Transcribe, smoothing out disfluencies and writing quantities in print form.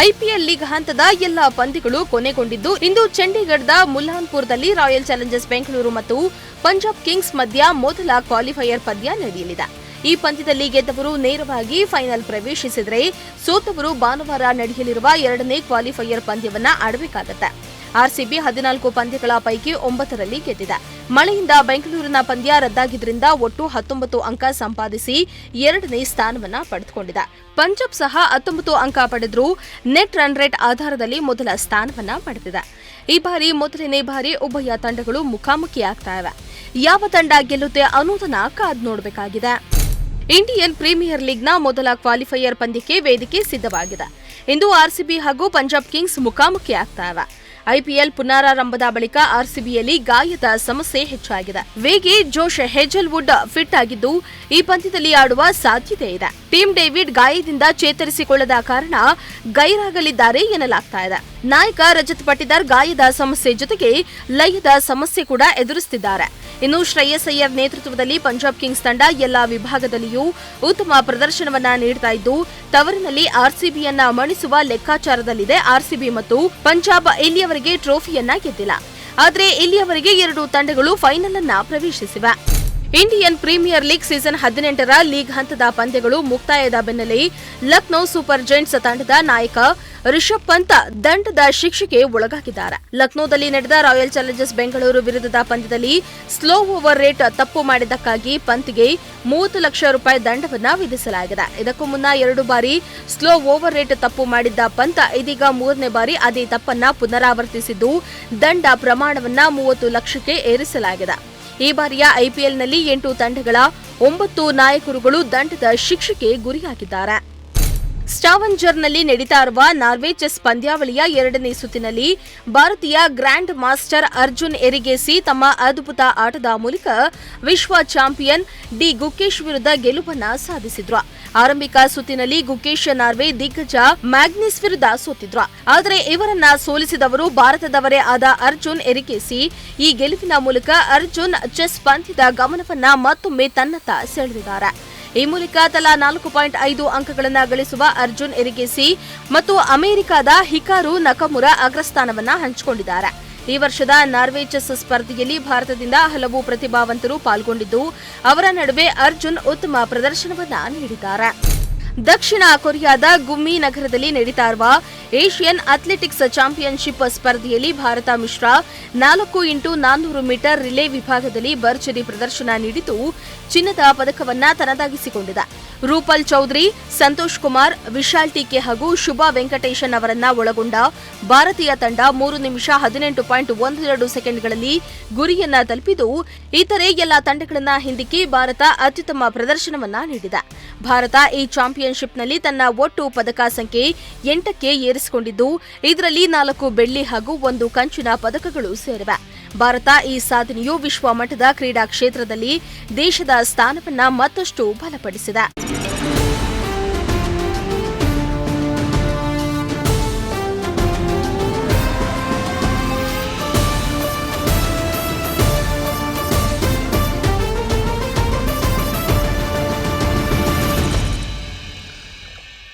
IPL league ಹಂತದ ಎಲ್ಲಾ ಪಂದ್ಯಗಳು ಕೊನೆಗೊಂಡಿದ್ದು ಇಂದು ಚಂಡೀಗಢದ ಮುಲ್ಲಾನ್ಪುರದಲ್ಲಿ ರಾಯಲ್ ಚಾಲೆಂಜರ್ಸ್ ಬೆಂಗಳೂರು ಮತ್ತು ಪಂಜಾಬ್ ಕಿಂಗ್ಸ್ ಮಧ್ಯ ಮೊದಲ ಕ್ವಾಲಿಫೈಯರ್ ಪಂದ್ಯ ನಡೆಯಲಿದೆ. ಈ ಪಂದ್ಯದಲ್ಲಿ ಗೆದ್ದವರು ನೇರವಾಗಿ ಫೈನಲ್ ಪ್ರವೇಶಿಸಿದರೆ ಸೋತವರು ಭಾನುವಾರ ನಡೆಯಲಿರುವ ಎರಡನೇ ಕ್ವಾಲಿಫೈಯರ್ ಪಂದ್ಯವನ್ನ ಆಡಬೇಕಾಗುತ್ತೆ. ಆರ್ಸಿಬಿ 14 ಪಂದ್ಯಗಳ ಪೈಕಿ 9ರಲ್ಲಿ ಗೆದ್ದಿದೆ. ಮಳೆಯಿಂದ ಬೆಂಗಳೂರಿನ ಪಂದ್ಯ ರದ್ದಾಗಿದ್ದರಿಂದ ಒಟ್ಟು 19 ಅಂಕ ಸಂಪಾದಿಸಿ ಎರಡನೇ ಸ್ಥಾನವನ್ನ ಪಡೆದುಕೊಂಡಿದೆ. ಪಂಜಾಬ್ ಸಹ 19 ಅಂಕ ಪಡೆದರೂ ನೆಟ್ ರನ್ ರೇಟ್ ಆಧಾರದಲ್ಲಿ ಮೊದಲ ಸ್ಥಾನವನ್ನ ಪಡೆದಿದೆ. ಈ ಬಾರಿ ಮೊದಲನೇ ಬಾರಿ ಉಭಯ ತಂಡಗಳು ಮುಖಾಮುಖಿಯಾಗ್ತಾ ಇವೆ. ಯಾವ ತಂಡ ಗೆಲ್ಲುತ್ತೆ ಅನ್ನೋದನ್ನ ಕಾದು ನೋಡಬೇಕಾಗಿದೆ. ಇಂಡಿಯನ್ ಪ್ರೀಮಿಯರ್ ಲೀಗ್ನ ಮೊದಲ ಕ್ವಾಲಿಫೈಯರ್ ಪಂದ್ಯಕ್ಕೆ ವೇದಿಕೆ ಸಿದ್ಧವಾಗಿದೆ. ಇಂದು ಆರ್ಸಿಬಿ ಹಾಗೂ ಪಂಜಾಬ್ ಕಿಂಗ್ಸ್ ಮುಖಾಮುಖಿಯಾಗ್ತಾ ಇವೆ. ಐಪಿಎಲ್ ಪುನರಾರಂಭದ ಬಳಿಕ ಆರ್ಸಿಬಿಯಲ್ಲಿ ಗಾಯದ ಸಮಸ್ಯೆ ಹೆಚ್ಚಾಗಿದೆ. ವೇಗಿ ಜೋಶ್ ಹೆಜಲ್ವುಡ್ ಫಿಟ್ ಆಗಿದ್ದು ಈ ಪಂದ್ಯದಲ್ಲಿ ಆಡುವ ಸಾಧ್ಯತೆ ಇದೆ. ಟೀಮ್ ಡೇವಿಡ್ ಗಾಯದಿಂದ ಚೇತರಿಸಿಕೊಳ್ಳದ ಕಾರಣ ಗೈರಾಗಲಿದ್ದಾರೆ ಎನ್ನಲಾಗ್ತಾ ಇದೆ. ನಾಯಕ ರಜತ್ ಪಟಿದಾರ್ ಗಾಯದ ಸಮಸ್ಯೆ ಜೊತೆಗೆ ಲಯದ ಸಮಸ್ಯೆ ಕೂಡ ಎದುರಿಸುತ್ತಿದ್ದಾರೆ. ಇನ್ನು ಶ್ರೇಯಸ್ ಅಯ್ಯರ್ ನೇತೃತ್ವದಲ್ಲಿ ಪಂಜಾಬ್ ಕಿಂಗ್ಸ್ ತಂಡ ಎಲ್ಲಾ ವಿಭಾಗದಲ್ಲಿಯೂ ಉತ್ತಮ ಪ್ರದರ್ಶನವನ್ನ ನೀಡುತ್ತಾ ಇದ್ದು ತವರಿನಲ್ಲಿ ಆರ್ಸಿಬಿಯನ್ನ ಮಣಿಸುವ ಲೆಕ್ಕಾಚಾರದಲ್ಲಿದೆ. ಆರ್ಸಿಬಿ ಮತ್ತು ಪಂಜಾಬ್ ಇಲ್ಲಿಯವರೆಗೆ ಟ್ರೋಫಿಯನ್ನ ಗೆದ್ದಿಲ್ಲ. ಆದರೆ ಇಲ್ಲಿಯವರೆಗೆ ಎರಡು ತಂಡಗಳು ಫೈನಲ್ ಅನ್ನ ಪ್ರವೇಶಿಸಿವೆ. ಇಂಡಿಯನ್ ಪ್ರೀಮಿಯರ್ ಲೀಗ್ ಸೀಸನ್ 18ರ ಲೀಗ್ ಹಂತದ ಪಂದ್ಯಗಳು ಮುಕ್ತಾಯದ ಬೆನ್ನಲ್ಲೇ ಲಕ್ನೋ ಸೂಪರ್ ಜೈಂಟ್ಸ್ ತಂಡದ ನಾಯಕ ರಿಷಬ್ ಪಂತ್ ದಂಡದ ಶಿಕ್ಷೆಗೆ ಒಳಗಾಗಿದ್ದಾರೆ. ಲಕ್ನೋದಲ್ಲಿ ನಡೆದ ರಾಯಲ್ ಚಾಲೆಂಜರ್ಸ್ ಬೆಂಗಳೂರು ವಿರುದ್ಧದ ಪಂದ್ಯದಲ್ಲಿ ಸ್ಲೋ ಓವರ್ ರೇಟ್ ತಪ್ಪು ಮಾಡಿದ್ದಕ್ಕಾಗಿ ಪಂತ್ಗೆ 30 ಲಕ್ಷ ರೂಪಾಯಿ ದಂಡವನ್ನ ವಿಧಿಸಲಾಗಿದೆ. ಇದಕ್ಕೂ ಮುನ್ನ 2 ಬಾರಿ ಸ್ಲೋ ಓವರ್ ರೇಟ್ ತಪ್ಪು ಮಾಡಿದ್ದ ಪಂತ್ ಇದೀಗ 3ನೇ ಬಾರಿ ಅದೇ ತಪ್ಪನ್ನ ಪುನರಾವರ್ತಿಸಿದ್ದು ದಂಡ ಪ್ರಮಾಣವನ್ನ 30 ಲಕ್ಷಕ್ಕೆ ಏರಿಸಲಾಗಿದೆ. ಈ ಬಾರಿಯ ಐಪಿಎಲ್ನಲ್ಲಿ 8 ತಂಡಗಳ 9 ನಾಯಕರುಗಳು ದಂಡದ ಶಿಕ್ಷೆಗೆ ಗುರಿಯಾಗಿದ್ದಾರೆ. ಸ್ಟಾವಂಜರ್ನಲ್ಲಿ ನಡೀತಾ ಇರುವ ನಾರ್ವೆ ಚೆಸ್ ಪಂದ್ಯಾವಳಿಯ 2ನೇ ಸುತ್ತಿನಲ್ಲಿ ಭಾರತೀಯ ಗ್ರ್ಯಾಂಡ್ ಮಾಸ್ಟರ್ ಅರ್ಜುನ್ ಎರಿಗೇಸಿ ತಮ್ಮ ಅದ್ಭುತ ಆಟದ ಮೂಲಕ ವಿಶ್ವ ಚಾಂಪಿಯನ್ ಡಿ ಗುಕೇಶ್ ವಿರುದ್ಧ ಗೆಲುವನ್ನ ಸಾಧಿಸಿದ್ರು. ಆರಂಭಿಕ ಸುತ್ತಿನಲ್ಲಿ ಗುಕೇಶ್ ನಾರ್ವೆ ದಿಗ್ಗಜ ಮ್ಯಾಗ್ನಿಸ್ ವಿರುದ್ಧ ಸೋತಿದ್ರು. ಆದರೆ ಇವರನ್ನ ಸೋಲಿಸಿದವರು ಭಾರತದವರೇ ಆದ ಅರ್ಜುನ್ ಎರಿಗೇಸಿ. ಈ ಗೆಲುವಿನ ಮೂಲಕ ಅರ್ಜುನ್ ಚೆಸ್ ಪಂದ್ಯದ ಗಮನವನ್ನ ಮತ್ತೊಮ್ಮೆ ತನ್ನತ್ತ ಸೆಳೆದಿದ್ದಾರೆ. ಈ ಮೂಲಕ ತಲಾ 4.5 ಅಂಕಗಳನ್ನು ಗಳಿಸುವ ಅರ್ಜುನ್ ಎರಿಗೇಸಿ ಮತ್ತು ಅಮೆರಿಕದ ಹಿಕಾರು ನಕಮುರಾ ಅಗ್ರಸ್ಥಾನವನ್ನ ಹಂಚಿಕೊಂಡಿದ್ದಾರೆ. ಈ ವರ್ಷದ ನಾರ್ವೆ ಚೆಸ್ ಸ್ಪರ್ಧೆಯಲ್ಲಿ ಭಾರತದಿಂದ ಹಲವು ಪ್ರತಿಭಾವಂತರು ಪಾಲ್ಗೊಂಡಿದ್ದು ಅವರ ನಡುವೆ ಅರ್ಜುನ್ ಉತ್ತಮ ಪ್ರದರ್ಶನವನ್ನ ನೀಡಿದ್ದಾರೆ. ದಕ್ಷಿಣ ಕೊರಿಯಾದ ಗುಮ್ಮಿ ನಗರದಲ್ಲಿ ನಡೀತಾ ಇರುವ ಏಷ್ಯನ್ ಅಥ್ಲೆಟಿಕ್ಸ್ ಚಾಂಪಿಯನ್ಶಿಪ್ ಸ್ಪರ್ಧೆಯಲ್ಲಿ ಭಾರತ ಮಿಶ್ರ 4x400 ಮೀಟರ್ ರಿಲೇ ವಿಭಾಗದಲ್ಲಿ ಭರ್ಜರಿ ಪ್ರದರ್ಶನ ನೀಡಿದ್ದು ಚಿನ್ನದ ಪದಕವನ್ನ ತನ್ನದಾಗಿಸಿಕೊಂಡಿದೆ. ರೂಪಲ್ ಚೌಧರಿ, ಸಂತೋಷ್ ಕುಮಾರ್, ವಿಶಾಲ್ ಟೀಕೆ ಹಾಗೂ ಶುಭಾ ವೆಂಕಟೇಶನ್ ಅವರನ್ನ ಒಳಗೊಂಡ ಭಾರತೀಯ ತಂಡ 3 ನಿಮಿಷ 18.12 ಸೆಕೆಂಡ್ಗಳಲ್ಲಿ ಗುರಿಯನ್ನ ತಲುಪಿದ್ದು ಇತರೆ ಎಲ್ಲ ತಂಡಗಳನ್ನ ಹಿಂದಿಕ್ಕಿ ಭಾರತ ಅತ್ಯುತ್ತಮ ಪ್ರದರ್ಶನವನ್ನ ನೀಡಿದೆ. ಭಾರತ ಈ ಚಾಂಪಿಯನ್ಶಿಪ್ನಲ್ಲಿ ತನ್ನ ಒಟ್ಟು ಪದಕ ಸಂಖ್ಯೆ 8ಕ್ಕೆ ಏರಿಸಿಕೊಂಡಿದ್ದು ಇದರಲ್ಲಿ 4 ಬೆಳ್ಳಿ ಹಾಗೂ 1 ಕಂಚಿನ ಪದಕಗಳು ಸೇರಿವೆ. ಭಾರತ ಈ ಸಾಧನೆಯು ವಿಶ್ವ ಮಟ್ಟದ ಕ್ರೀಡಾ ಕ್ಷೇತ್ರದಲ್ಲಿ ದೇಶದ ಸ್ಥಾನವನ್ನ ಮತ್ತಷ್ಟು ಬಲಪಡಿಸಿದೆ.